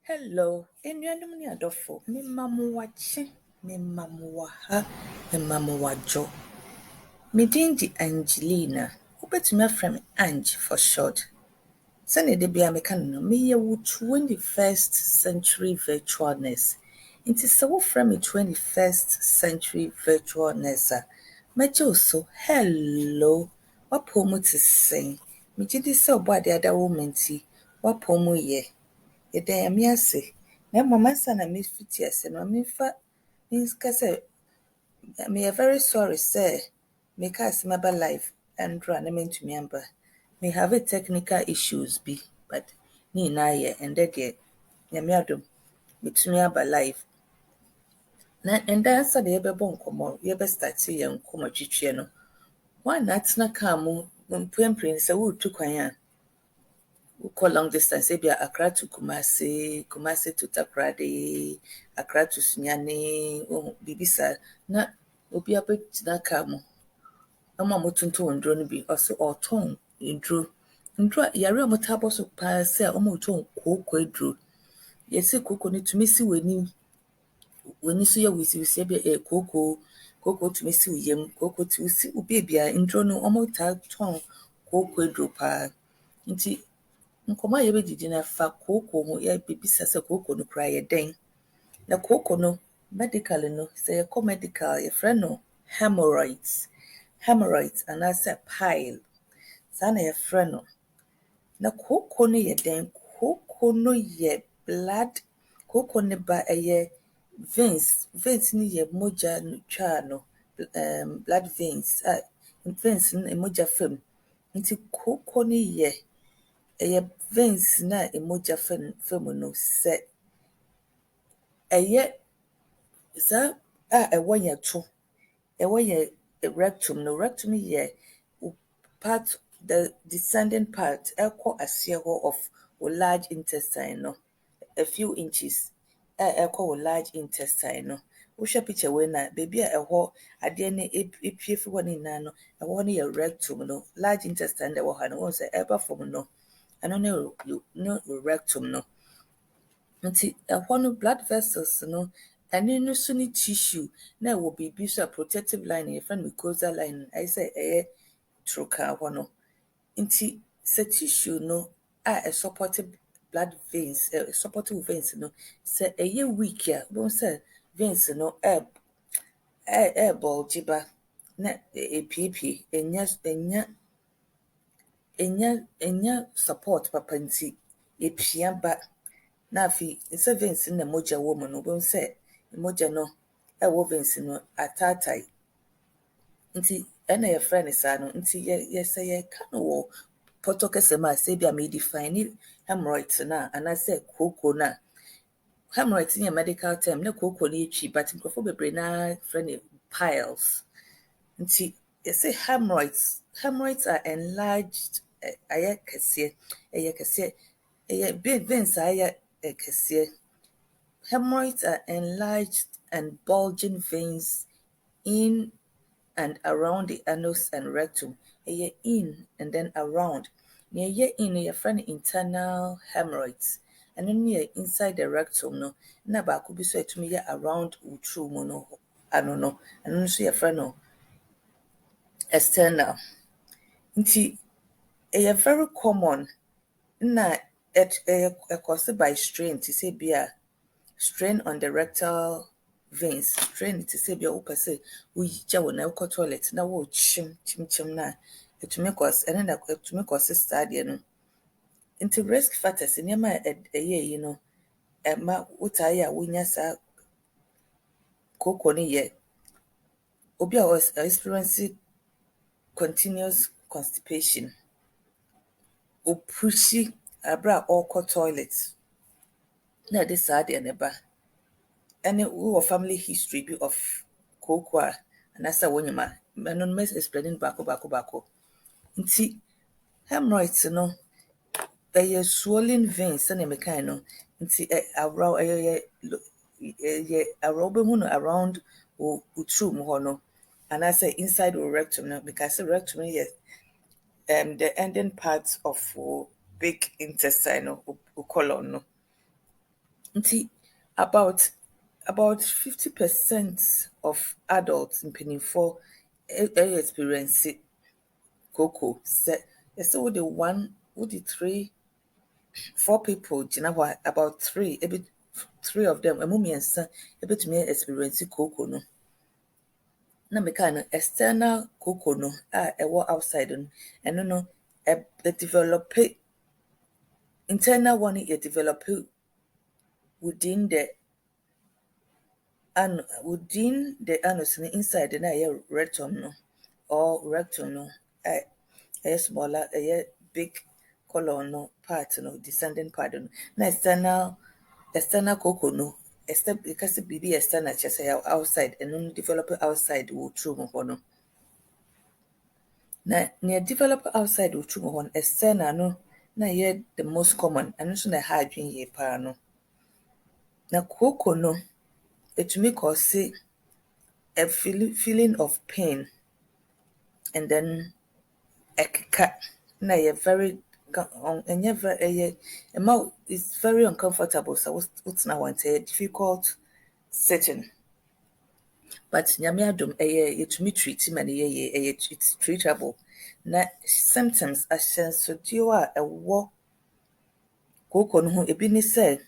Hello, enuanum ne adofo. Me mamuwache, me mamuwaha, me mamuwajo. Me din di Angelina. Wobetumi afrɛ me Ange for short. Sɛnea da bia meka no, meyɛ wo 21st century virtual nurse. Nti sɛ wofrɛ me 21st century virtual nurse a, mɛgye wo so. Hello, wapɔ mu te sɛn? Megye di sɛ ɔbɔ ade ada wo ma nti, wapɔ mu yɛ. Yɛda Nyame ase. Na mmom ansa na mefiti ase no, menka sɛ meyɛ very sorry sɛ meka asɛm aba live ɛndoro a na mentumi amba. Me have technical issues bi, but ne nyinaa yɛ ɛndɛ deɛ Nyame adom metumi aba live. Na ɛndɛ ansa na yɛbɛbɔ nkɔmmɔ, yɛbɛstarte yɛn nkɔmmɔtwitwie no, woa na atena kaa mu mprempren sɛ woretu kwan a wokɔ long distance ebia Accra to Kumasi, Kumasi to Takoradi, Accra to Sunyani, biribi saa na obi abɛgyina kaa mu na mo a motontɔn nduro no bi ɔso ɔtɔn nduro a yare a motaa bɔ so paa sɛ ɔmo tɔn kooko aduro. Yɛsɛ kooko no tumi si w'ani so yɛ wisiwisi ebia kooko tumi si wo yam, kooko tumi si wo baabia. Nduro no ɔmo taa tɔn kooko aduro paa. Nti nkɔmmɔ a yɛbɛdidi no afa kooko ho, yɛbɛbisa sɛ kooko no koraa yɛ dɛn. Na kooko no medical no, sɛ yɛkɔ medical yɛfrɛ no hemorrhoids anaasɛ pile. Saa na yɛfrɛ no. Na kooko no yɛ dɛn? Kooko no yɛ blood. Kooko no ba ɛyɛ veins no yɛ mogya no twaa no, blood veins veins no mogya fam. Nti kooko no yɛ ɛyɛ veins na emogya fam no sɛ ɛyɛ saa a ɛwɔ yɛ to ɛwɔ yɛ rectum no. Rectum yɛ part, the descending part ɛkɔ aseɛ hɔ of wo large intestine no, a few inches ɛkɔ wo large intestine no. Wohwɛ picture wei na baabi a ɛhɔ adeɛ no epie fi hɔ no nyinaa no, ɛhɔ no yɛ rectum no. Large intestine ɛwɔ ha no, wohu sɛ ɛba fam no, ɛno ne rectum no. Nti ɛhɔ no blood vessels no, ɛno no so ne tissue na ɛwɔ biribi so a protective line yɛfrɛ no mucosal line, ayɛ sɛ ɛyɛ trokaa hɔ no. Nti sɛ tissue no a ɛsupporte blood veins, supporte wo veins no, sɛ ɛyɛ weak a, wobɛhu sɛ veins no bulge ba na epiepie, ɛnya support papa nti epia ba. Na afei sɛ veins no na mogya wɔ mu no, wobɛhu sɛ mogya no ɛwɔ veins no ataataa. Nti ɛna yɛfrɛ no saa no. Nti sɛ yɛka no wɔ pɔtɔ kɛsɛ mu a, sɛ bi a medefine hemorrhoids no a anaasɛ kooko no a, hemorrhoids no yɛ medical term na kooko no yɛ twi, but nkurɔfoɔ bebree naa frɛ no piles. Nti yɛsɛ hemorrhoids are enlarged, ayɛ kɛseɛ, ɛyɛ veins a ayɛ kɛseɛ. Hemorrhoids are enlarged and bulging veins in and around the anus and rectum. Ɛyɛ in and then around. Nea ɛyɛ in no yɛfrɛ no internal hemorrhoids. Ɛno no yɛ inside the rectum no. Na baako bi so ɛtumi yɛ around wo true mu no, ano no. Ɛno nso yɛfrɛ no external. Nti ɛyɛ very common na ɛkɔse by strain te sɛ bi a strain on the rectal veins. Strain te sɛ bi a wopɛ sɛ woyigya wo na wokɔ toilet na wokyim na ɛtumi kɔse, ɛno na ɛtumi kɔse saa adeɛ no. Nti risk factors, nneɛma a ɛyɛ yi no, ɛma wotaa yɛ a wonya saa kooko no yɛ obi a experience continuous constipation. Opushi abra ɔkɔ toilet na ɛde saa adeɛ no ba. Ɛne wowɔ family history bi of kooko a anaasɛ wonyim a, ɛno no mɛs explain no baako. Nti hemorrhoids no ɛyɛ swollen veins sɛnea mekae no. Nti ɛyɛ around wobɛhu no around wo true mu hɔ no, anaasɛ inside wo rectum no, because rectum no yɛ the ending part of wo big intestine no, wo colon no. Nti about 50% of adults mpanimfoɔ experience Kooko. Sɛ yɛsɛ wode one, wode three, four people gyina hɔ a, about three of them, ɛmu mmiɛnsa ebetumi experience Kooko no. Na meka no external Kooko no a ɛwɔ outside no, ɛno no develop, internal one yɛ develop within the anus no inside na ɛyɛ rectum no or rectum no ɛyɛ smaller ɛyɛ big colon no part no descending part no na external Kooko no except because bibi external kyerɛ sɛ outside ɛno no develop outside wɔ trum hɔ no. Na nea develop outside wɔ trum hɔ no external no na ɛyɛ the most common ɛno nso na ɛha adwene yie paa no. Na Kooko no etumi cause a feeling of pain, and then ɛkeka na ɛyɛ very ɛnyɛ very ɛyɛ ɛma it's very uncomfortable so wotena hɔ nti ɛyɛ difficult sitting. But nyame adom ɛyɛ yɛtumi treat ma no yɛyɛ ɛyɛ it's treatable. Na symptoms ahyɛnsodeɛ a ɛwɔ Kooko no ho ebi ne sɛ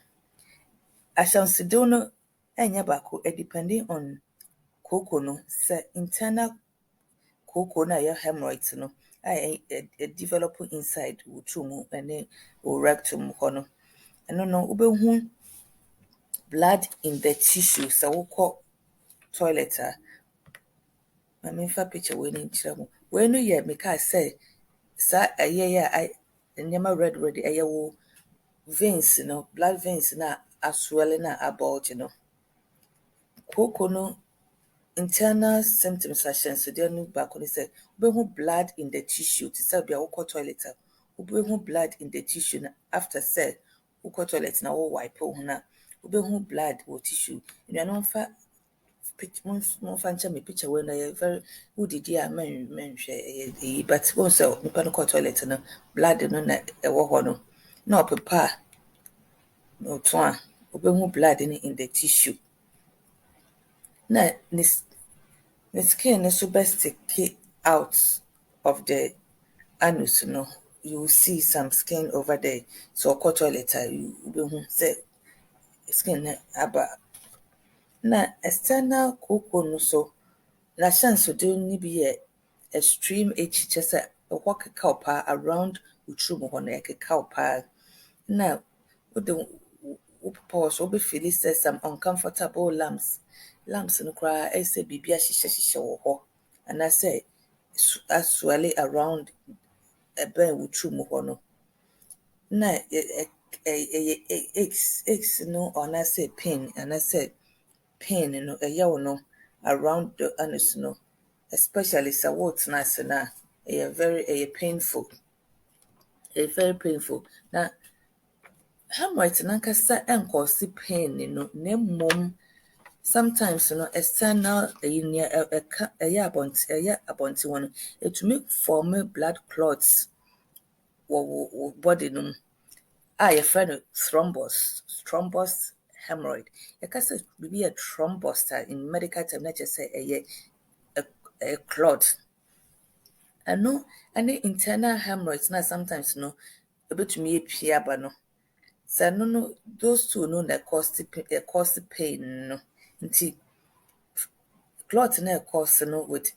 ahyɛnsodew no ɛnyɛ baako depending on Kooko no. Sɛ internal Kooko na ɛyɛ hemorrhoids no a develop inside wo trum ne wo rectum hɔ no, ɛno no wobɛhu blood in the tissue sɛ wokɔ toilet a. Ma memfa picture wei no nkyerɛ mo. Wei no yɛ mekaa sɛ saa ɛyɛ a nneɛma red ɛyɛ wo veins no, blood veins na aswell na abulge no. Kooko no internal symptoms ahyɛnsodeɛ no baako ne sɛ wobɛhu blood in the tissue te sɛ bia wokɔ toilet a wobɛhu blood in the tissue na after sɛ wokɔ toilet na wo wipe wo ho na wobɛhu blood wɔ tissue. Nnuanom momfa nkyɛ me picture wei no ɛyɛ very wodidi a menhwɛ ɛyɛ ɛyi but wɔn sɛ nipa no kɔ toilet no blood no na ɛwɔ hɔ no na ɔpepa a na ɔto a wobɛhu blood no in the tissue. Na the skin no so best stick out of the anus no. You will see some skin over there. So ɔkɔ toilet a you wobɛhu sɛ skin no aba. Na external Kooko no so n'ahyɛnsodew no bi yɛ extreme itch kyerɛ sɛ ɛhɔ kekaw paa around wo trum hɔ no ɛkekaw paa. Na wode wopepa hɔ so wobɛfeeli sɛ some uncomfortable lumps no koraa ɛyɛ sɛ biribi ahyehyɛ wɔ hɔ anaasɛ aswell around ɛbɛn wo trum hɔ no. Na ɛyɛ aches no anaasɛ pain anaasɛ pain no ɛyɛ wo no around the anus no, especially sɛ wotena ase no a ɛyɛ painful. Ɛyɛ very painful. Na hemorrhoids nankasa ɛnkɔɔse pain no na mmom sometimes no external ɛyɛ abɔnten hɔ no ɛtumi form blood clots wɔ wo body no mu a yɛfrɛ no thrombus hemorrhoid. Yɛka sɛ biribi yɛ thrombus a in medical term na kyerɛ sɛ ɛyɛ a clot. Ɛno ɛne internal hemorrhoids na sometimes no ɛbɛtumi apue aba no. Sɛ ɛno no those two no na cause pain no. Nti clot na cause no with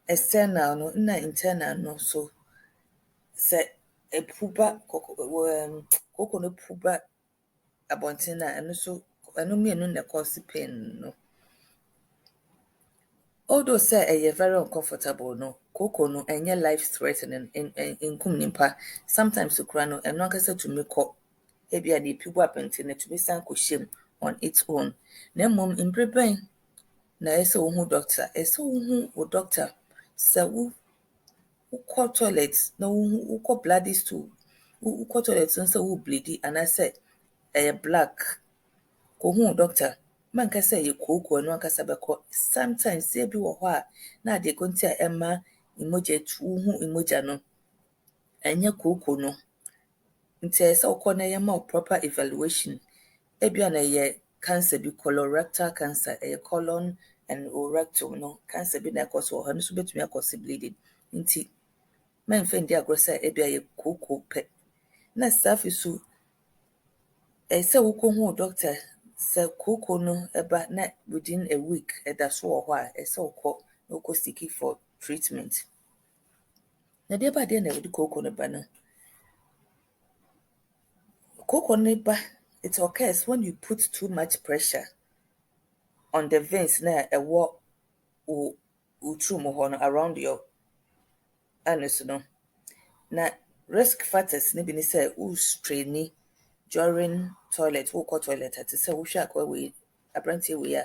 external no na internal no so sɛ ɛpuba Kooko no puba abɔnten a ɛno mmienu na cause pain no. Although sɛ ɛyɛ very uncomfortable no, Kooko no ɛnyɛ life threatening nkum nipa. Sometimes kora no ɛno ankasa tumi kɔ ebi a de puba abɔnten no tumi san kɔhyɛ mu on its own. Na mmom mbrɛ bɛn na ɛsɛ wohu doctor. Ɛsɛ wohu wo doctor sɛ wokɔ toilet na wokɔ bloody stool. Wokɔ toilet no sɛ wo bleedi anaasɛ ɛyɛ black. Kɔhu wo doctor. Manka sɛ ɛyɛ Kooko no ankasa bɛkɔ. Sometimes ebi wɔ hɔ a na ade konti a ɛma mmogya wohu mmogya no ɛnyɛ Kooko no. Nti ɛsɛ wokɔ na yɛma wo proper evaluation ebia na ye cancer bi colorectal cancer colon and rectum no cancer bi na koso ho no so betumi akosi bleeding nti man fa ndi agro say ebia ye kooko pe na safi so say wo doctor say kooko no eba na within a week da so ho a say wo seeking for treatment na de ba de na wo kooko no ba no kooko no ba it occurs when you put too much pressure on the veins na ewo utrum ho no around your anus no na risk factors ne bi ni say wo strain during toilet wo toilet at say wo hwa akwa we abrantie we a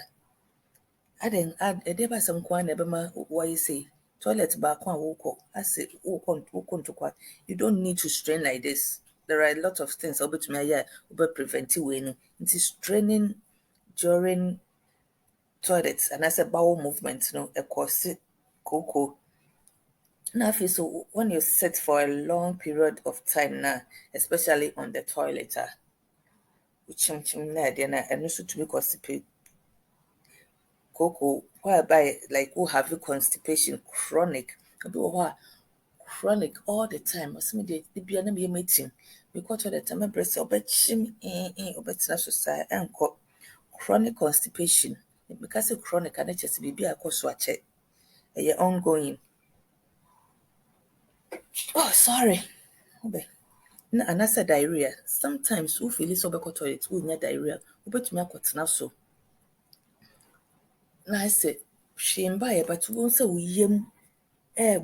aden ede ba sam kwa na be ma wo yi say toilet ba kwa wo ase wo ntokwa you don't need to strain like this. There are a lot of things obetumi aya obe prevent we no nti straining during toilet and as a bowel movement no e cause kooko. Now, so when you sit for a long period of time now, especially on the toilet, and also to be constipate, cocoa, whereby like who have constipation chronic, chronic all the time. As me the be an meeting, because all the time, breast or betchim, or society, and chronic constipation. Because of chronic, and just be a course watch it, ongoing. Oh, sorry. Okay. Na anasa diarrhea sometimes wo feel so obekọ toilet wo nya diarrhea obetumi akọtena so na say hwemba ye but wo nsa wo yam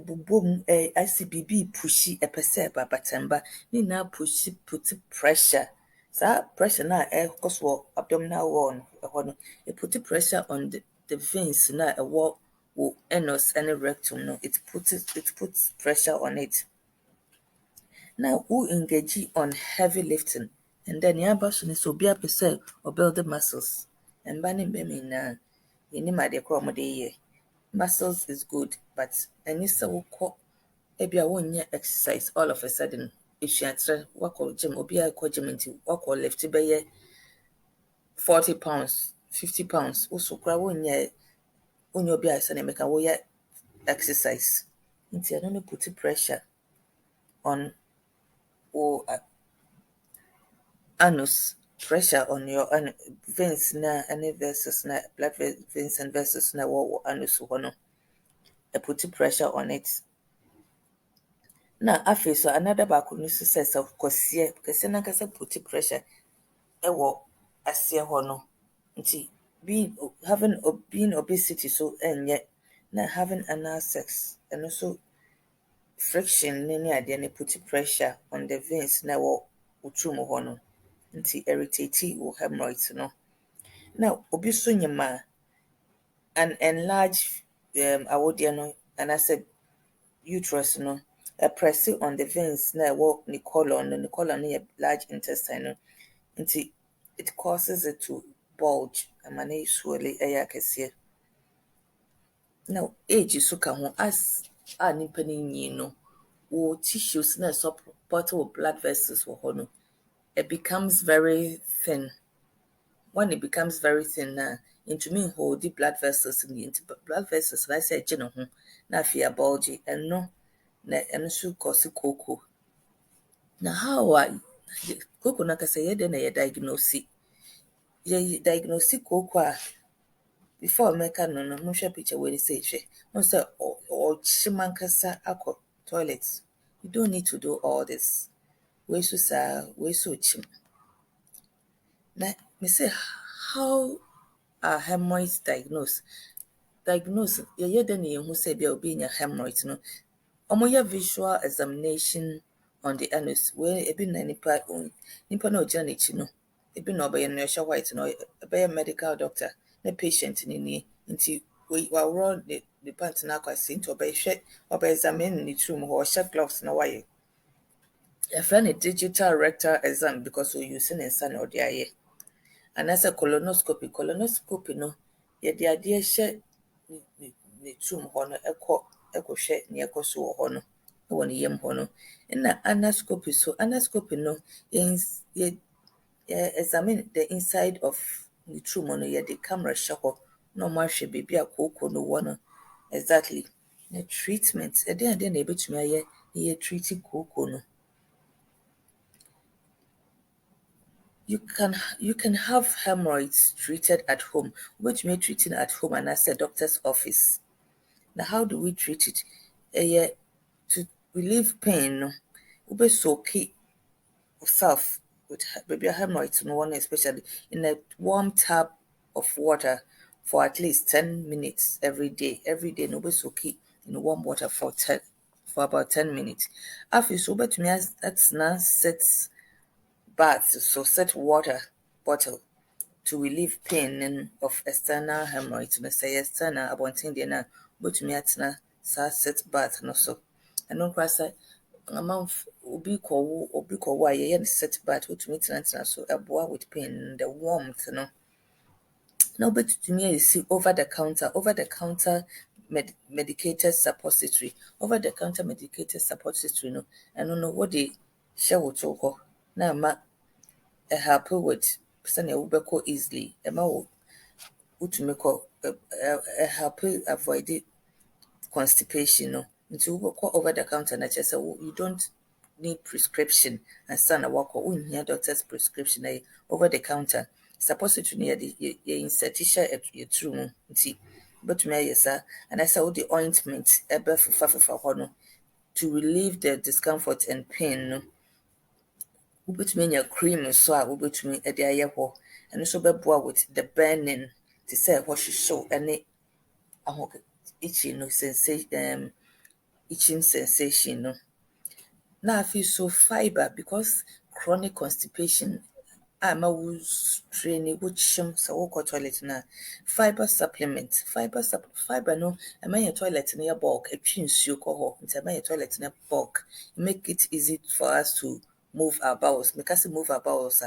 bobom ase bibi pushi epese babatemba ni na pushi put pressure sa pressure na koso abdominal wall ho no e put pressure on the veins na wo anus and rectum no it puts pressure on it. Now, who engage on heavy lifting, and then yaba so so be up or build the muscles. And banning baby na any my dear ye. Muscles is good, but any so call ebia won year exercise all of a sudden. If you answer walk or gym or be a gym into walk or lift by 40 pounds, 50 pounds, also cry 1 year on your be as and make a way exercise. Into I don't put pressure on or anus pressure on your veins na any versus na blood veins and versus na wo anus ho no e put pressure on it na afi so another back no so says of kose na kasa put pressure e wo asie ho no nti being obesity so enye na having anal sex and also friction ni ade na put pressure on the veins na wo utrum ho no nti irritate wo hemorrhoids no. Now, obi so nyama an enlarged awodie no and I said uterus no a press on the veins na wo ni colon no ni colon no large intestine no nti it causes it to bulge amane swelly ayakese. Now age so ka ho as a nipa ni nyi no wo tissues na support wo blood vessels wo ho no it becomes very thin. When it becomes very thin into me hold the blood vessels in the blood vessels like say gene ho na fear bulgy and no na and so cause cocoa. Now how I cocoa na kasa ye na ye diagnose cocoa before make no share picture where they say she no say or chiman kasa akọ toilets. You don't need to do all this. We so chim. Na me say how are hemorrhoids diagnosed? Diagnose ye den ye hu say bia obi nya hemorrhoids no. Omoya visual examination on the anus where ebi na nipa na oja na chi no. Ebi na obey no hwe white no obey medical doctor na patient ni nti we wa the pant na kwase nti obey examine ni room ho hwe gloves na why. A friend digital rectal exam because we using a son or the aye. And as a colonoscopy no ye de ade hye ne tum ho no ekohwe ne ekoso ho no e won yam ho no na anascopy no examine the inside of the true no the camera shako no more should be a Kooko no one exactly the treatment then able to me a treating Kooko no. You can have hemorrhoids treated at home, which may treating at home and as a doctor's office. Now, how do we treat it? Yeah, to relieve pain, no, ube soak yourself with maybe a hemorrhoids no one especially in a warm tub of water for at least 10 minutes every day. Every day, no be soak in warm water for about 10 minutes. After so, but me as that's now sets baths, so set water bottle to relieve pain of external hemorrhoids. No say external abontin de na but me atna sa set bath no so. Ɛno nkora sɛ amanfo obi kɔwo a yɛyɛ no set bath wotumi tenatena so ɛboa with pain the warmth no. Na wobɛtumi ayɛsi over the counter medicated suppository. Over the counter medicated suppository no ɛno no wode hyɛ wo to hɔ na ama help with sɛnea wobɛkɔ easily ɛma wo wotumi kɔ help avoid constipation no nti wobɛkɔ over the counter na kyerɛ sɛ you don't need prescription ansa na wakɔ wonhia doctor's prescription na over the counter suppository no yɛde insert hyɛ yɛturu mu nti wobɛtumi ayɛ saa anaasɛ wode ointment ɛbɛfefafefa hɔ no to relieve the discomfort and pain no. Wobɛtumi anya cream nso a wobɛtumi de ayɛ hɔ ɛno nso bɛboa with the burning te sɛ ɛhɔ hyehyew ne itching no itching sensation no. Na afei so fiber because chronic constipation ama wo strain wo kyem sɛ wokɔ toilet na fiber supplement fiber no ɛma yɛ toilet no yɛ bulk atwi nsuo kɔ hɔ nti ɛma yɛ toilet no bulk make it easy for us to move our bowels. Because move our bowels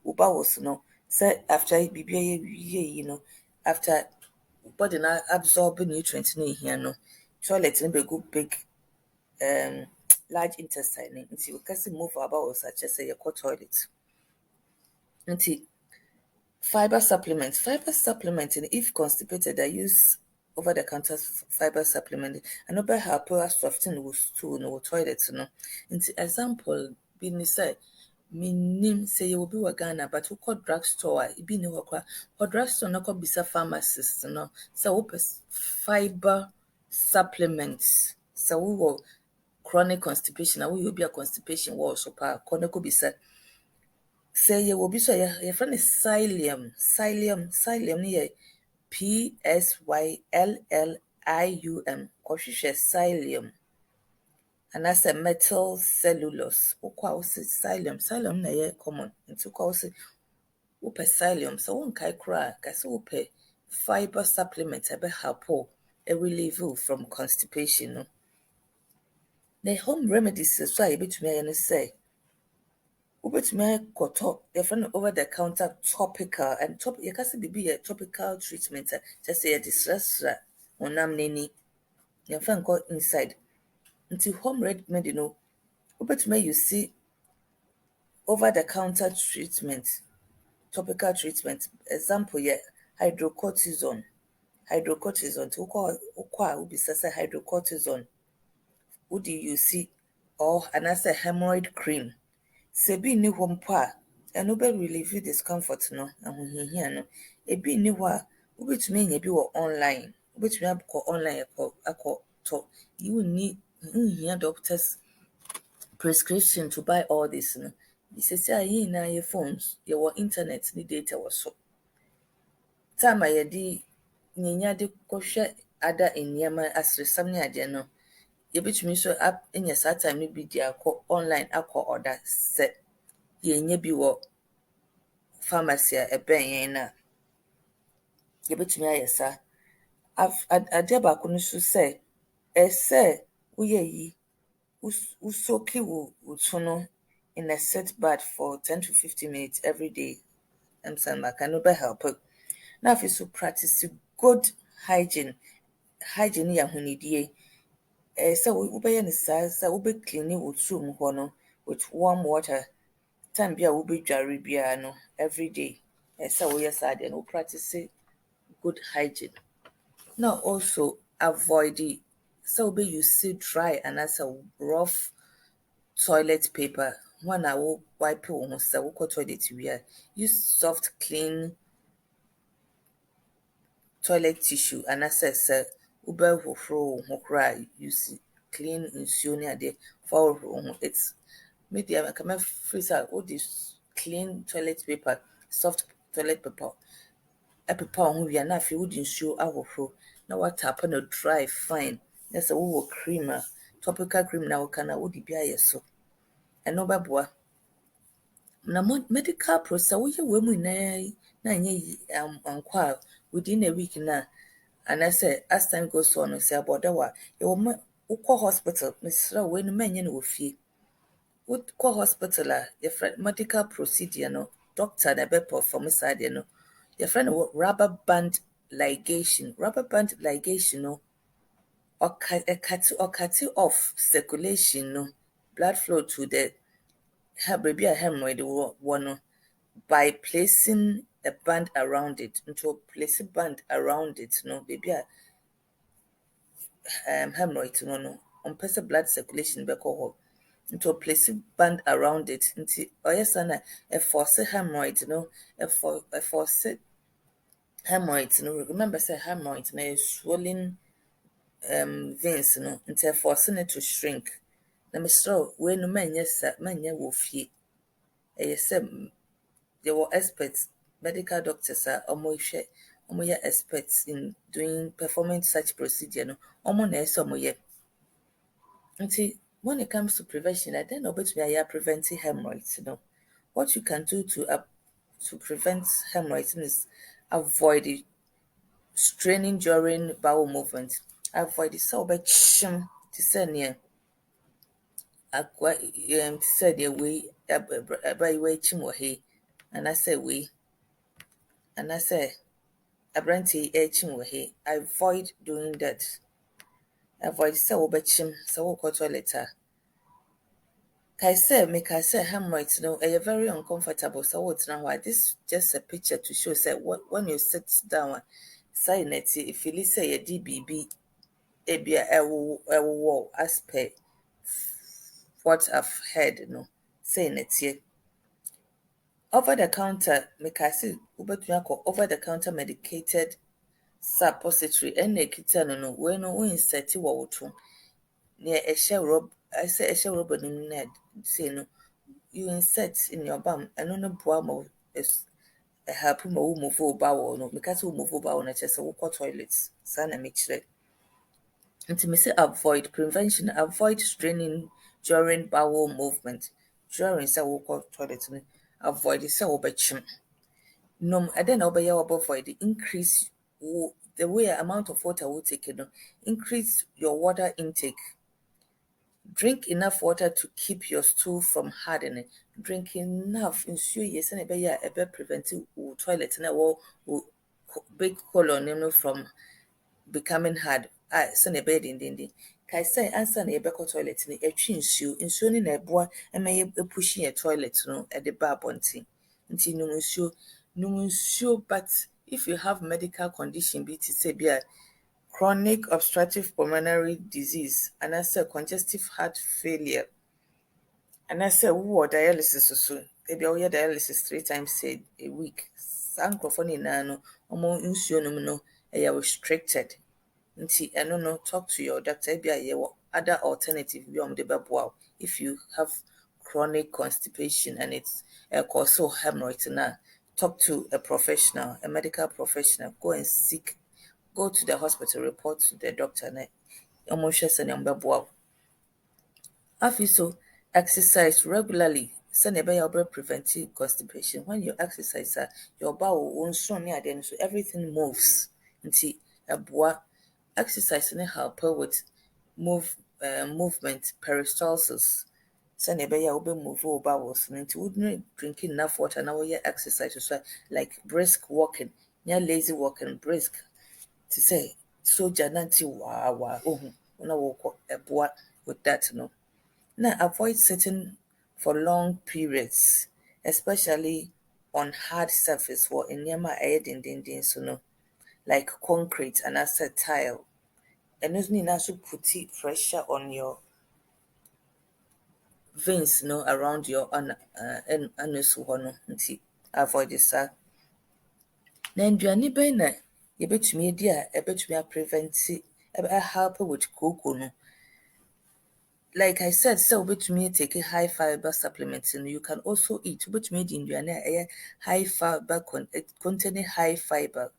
wo bowels no sɛ after bibia yɛ no after body na absorb nutrients no ehia no toilet no be go big large intestine nti because move our bowels a kyerɛ sɛ yɛkɔ toilet nti fiber supplement if constipated I use over the counter fiber supplement and over help us soften with stool no toilet no nti example bi ni say minim say you will be wɔ Ghana but wokɔ drugstore a ibi ni hɔ kora hɔ drugstore no kɔ bisa pharmacist no sɛ wopɛ fiber supplement sɛ wowɔ chronic constipation a woyɛ obi a constipation wɔ so pa kɔ no kɔ bisa. Say you will be so your friend is psyllium no yɛ PSYLLIUM kɔhwehwɛ psyllium anaasɛ metal cellulose wokɔ a wose psyllium na ɛyɛ common nti wokɔ a wose wopɛ psyllium sɛ wonkae koraa ka sɛ wopɛ fiber supplement ɛbɛhelp a relieve from constipation no. The home remedies so a yɛbɛtumi ayɛ no sɛ wobɛtumi akɔtɔ yɛfrɛ no over the counter topical and yɛka sɛ biribi yɛ topical treatment a kyerɛ sɛ yɛde srasra honam n'ani yɛmfa nkɔ inside nti home remedy no wobɛtumi ayusi over the counter treatment topical treatment example yɛ hydrocortisone nti wokɔ a wobisa sɛ hydrocortisone wode yusi or anaasɛ hemorrhoid cream sɛ bi ni hɔ mpo a ɛno bɛ relieve discomfort no ahohiahia no ebi ni hɔ a wobɛtumi anya bi wɔ online wobɛtumi akɔ online akɔtɔ you need nhia doctor's prescription to buy all this no bisɛsi a yɛn nyinaa yɛ phones yɛwɔ internet ne data wɔ so time a yɛde nyanya de kɔhwɛ ada nneɛma asresam ne adeɛ no yɛbɛtumi so anya saa time no bi de akɔ online akɔ order sɛ yɛnya bi wɔ pharmacy a ɛbɛn yɛn na yɛbɛtumi ayɛ saa adeɛ baako no so sɛ ɛsɛ woyɛ yi wosoki wo to no in a set bath for 10 to 15 minutes every day maka no bɛhelp na afei so practice good hygiene yɛ ahonidie sɛ wobɛyɛ no saa sɛ wobɛclean wo room hɔ no with warm water time bi a wobɛdware biara no every day ɛsɛ sɛ woyɛ saa deɛ no wo practice good hygiene. Now also avoid sɛ wobɛuse dry anaasɛ rough toilet paper one a wo wipe wo ho sɛ wokɔ toilet wie a use soft clean toilet tissue anaasɛ sɛ wobɛhohoro wo ho koraa use clean nsuo ne adeɛ fa hohoro wo ho. It's media nka mɛfiri sɛ wode clean toilet paper soft toilet paper ɛpepa wo ho wie a na afei wode nsuo ahohoro na watap no dry fine na sɛ wowɔ cream a topical cream na woka no a wode bi ayɛ so ɛno bɛboa. Na medical process woyɛ wei mu nyinaa yi na anyɛ ankɔ a within a week na anaasɛ as time goes on no sɛ abɔda wo a yɛwɔ wokɔ hospital mesrɛ wo wei no manyɛ no wɔ fie. Wokɔ hospital a yɛfrɛ medical procedure no doctor na ɛbɛperform saa deɛ no yɛfrɛ no rubber band ligation. Rubber band ligation no ɔkate off circulation no blood flow to the baabi a hemorrhoid wɔ no by placing a band around it. Nti place band around it no baabi a hemorrhoid no ɔmpɛ sɛ blood circulation bɛkɔ hɔ. Nti place band around it. Nti ɔyɛ saa na ɛforce hemorrhoid no ɛforce hemorrhoids no. Remember say hemorrhoids no is swollen veins no. Nti ɛforce no to shrink. Na mesrɛ wo wei no manyɛ wɔ fie. Ɛyɛ sɛ yɛwɔ experts medical doctors a ɔmoyɛ experts in performing such procedure no ɔmo na ɛsɛ ɔmoyɛ. Nti when it comes to prevention, I don't know but we are preventing hemorrhoids. What you can do to prevent hemorrhoids is avoid straining during bowel movement. Avoid sɛ wobɛkyem te sɛ nea akwa te sɛ deɛ wei ɛba yi wɔakyim wɔ ha yi anaasɛ wei anaasɛ aberante yi ɛkyim wɔ ha yi. Avoid doing that. Avoid sɛ wobɛkyem sɛ wokɔ toilet a Meka sɛ hemorrhoids no ɛyɛ very uncomfortable so wotena hɔ a this just a picture to show say when you sit down say na ti feel say yɛde biribi ebia ɛwowɔ as per what I've heard no say na tie. Over the counter meka sɛ wobɛtumi akɔ over the counter medicated suppository ɛna ekita no wei no wo insert wɔ wo to nea ɛhyɛ rubber no mu na say no you insert in your bum ɛno no boa ma help ma wo move wo bowel no because wo move wo bowel no kyerɛ sɛ wokɔ toilet saa na mekyerɛ. Nti me say avoid prevention, avoid straining during bowel movement. During sɛ wokɔ toilet no avoid sɛ wobɛkyem. Ɛdɛn na wobɛyɛ avoid increase the way amount of water we take no increase your water intake. Drink enough water to keep your stool from hardening. Drink enough nsuo yɛ sɛ na ɛbɛyɛ a ɛbɛ prevent wo toilet na wo big colon no from becoming hard. Sɛ na ɛbɛyɛ dendenden. Kae sɛ ansa na yɛbɛkɔ toilet no ɛtwe nsuo no na ɛboa ɛma yɛpushi yɛ toilet no ɛde ba abɔnten. Nti nom nsuo but if you have medical condition bi te sɛ bi a chronic obstructive pulmonary disease anaasɛ congestive heart failure anaasɛ wowɔ dialysis so ebia woyɛ dialysis 3 times a week saa nkurɔfoɔ no nyinaa no ɔmo nsuo nom no ɛyɛ restricted. Nti ɛno no talk to your doctor ebia yɛwɔ other alternative bi ɔmo de bɛboa wo if you have chronic constipation and it's also hemorrhoids na talk to a professional, a medical professional. Go to the hospital, report to the doctor and ɔmo hwɛ sɛ na ɔmo bɛboa wo. Afei so exercise regularly sɛnea ɛbɛyɛ a wobɛ prevent constipation. When you exercise your bowel won't strong ne adeɛ no so everything moves. Nti ɛboa exercise ne help with movement peristalsis sɛnea ɛbɛyɛ a wobɛmove wo bowels no. Nti wouldn't drink enough water na woyɛ exercise so like brisk walking, nyɛ lazy walking, brisk te sɛ soldier nante waa na wokɔ ɛboa with that no. Now avoid sitting for long periods. especially on hard surface wɔ nneɛma a ɛyɛ dendenden so no, like concrete and anaasɛ tile. Ɛno nyinaa so puti pressure on your veins no around your anus hɔ no nti avoid saa. Na nduane bɛn na yɛbɛtumi adi a ɛbɛtumi apreventi help with kooko no? Like I said, sɛ wobɛtumi take high fiber supplements no, you can also eat. Wobɛtumi adi nduane a ɛyɛ high fiber containing high fiber.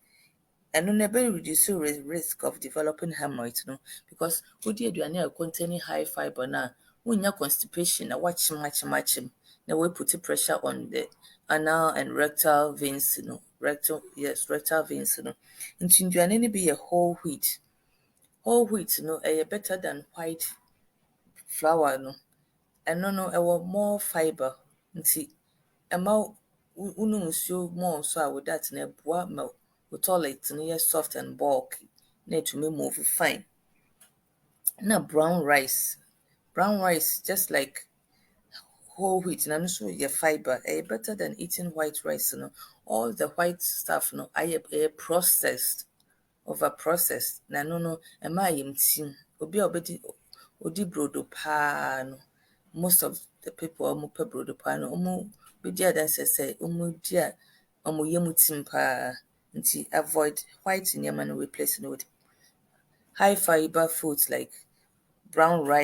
Ɛno no reduce risk of developing hemorrhoids no, because wodi aduane a containing high fiber no a wonya constipation na wakyem na we put pressure on the anal and rectal veins no, rectal veins no. Nti nduane no bi yɛ whole wheat. Whole wheat no ɛyɛ better than white flour no. Ɛno no ɛwɔ more fiber nti ɛma wonom nsuo more so a with that na ɛboa ma wo toilet no yɛ soft and bulky na ɛtumi move fine. Na brown rice just like whole wheat na no so yɛ fiber, ɛyɛ better than eating white rice no. All the white stuff no ɛyɛ processed, over processed, na no no ɛma ayɛ obi a odi brodo paa no, most of the people a wɔpɛ brodo paa no bɛdi adanse sɛ di a wɔn yam tim paa. Nti avoid white nneɛma no, replace no with high fiber foods like brown rice